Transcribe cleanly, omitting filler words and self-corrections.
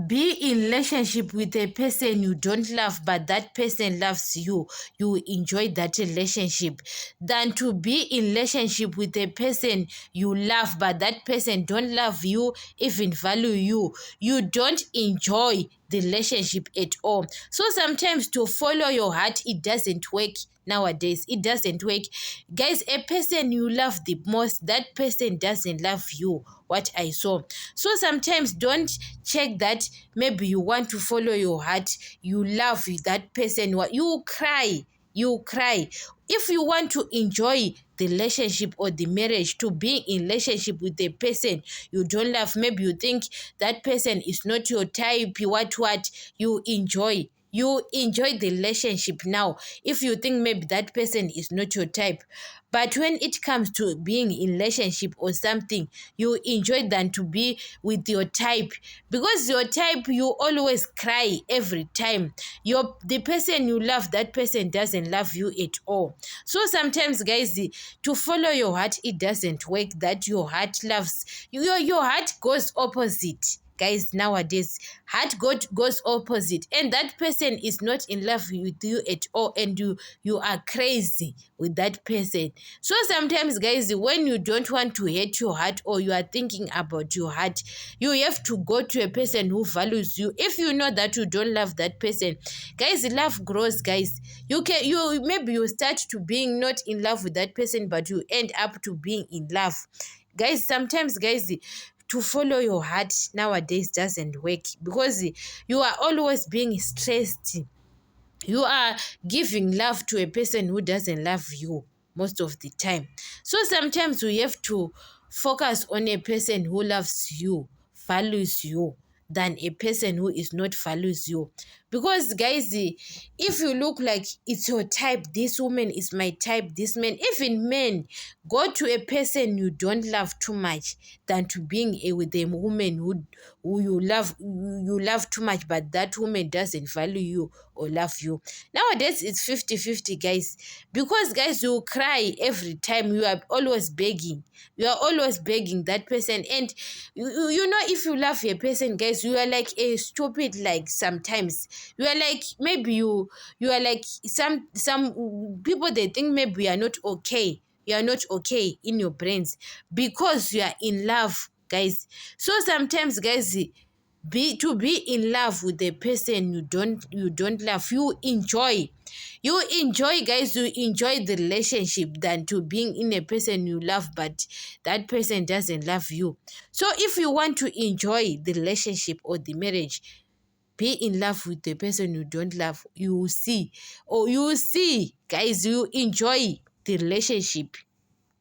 be in relationship with a person you don't love but that person loves you, you enjoy that relationship, than to be in relationship with a person you love but that person don't love you, even value you. You don't enjoy the relationship at all. So sometimes to follow your heart, it doesn't work. Nowadays it doesn't work, guys. A person you love the most, that person doesn't love you, what I saw. So sometimes don't check that maybe you want to follow your heart, you love that person, you cry, you cry. If you want to enjoy the relationship or the marriage, to be in relationship with a person you don't love, maybe you think that person is not your type, what you enjoy the relationship now if you think maybe that person is not your type. But when it comes to being in relationship or something, you enjoy than to be with your type, because your type, you always cry every time. The person you love, that person doesn't love you at all. So sometimes, guys, to follow your heart, it doesn't work. That your heart loves your heart goes opposite, guys. Nowadays heart goes opposite, and that person is not in love with you at all, and you are crazy with that person. So sometimes, guys, when you don't want to hurt your heart, or you are thinking about your heart, you have to go to a person who values you. If you know that you don't love that person, guys, love grows, guys. You maybe you start to being not in love with that person, but you end up to being in love, guys. Sometimes, guys, to follow your heart nowadays doesn't work, because you are always being stressed. You are giving love to a person who doesn't love you most of the time. So sometimes we have to focus on a person who loves you, values you, than a person who is not values you. Because, guys, if you look like it's your type, this woman is my type, this man, even men, go to a person you don't love too much than to being with a woman who you love too much, but that woman doesn't value you or love you. Nowadays it's 50-50, guys, because, guys, you cry every time. You are always begging that person, and you know, if you love a person, guys, you are like a stupid, like sometimes you are like, maybe you are like some people, they think maybe you are not okay in your brains, because you are in love, guys. So sometimes, guys, be in love with the person you don't love, you enjoy, guys, you enjoy the relationship than to being in a person you love but that person doesn't love you. So if you want to enjoy the relationship or the marriage, be in love with the person you don't love. You will see, guys, you enjoy the relationship.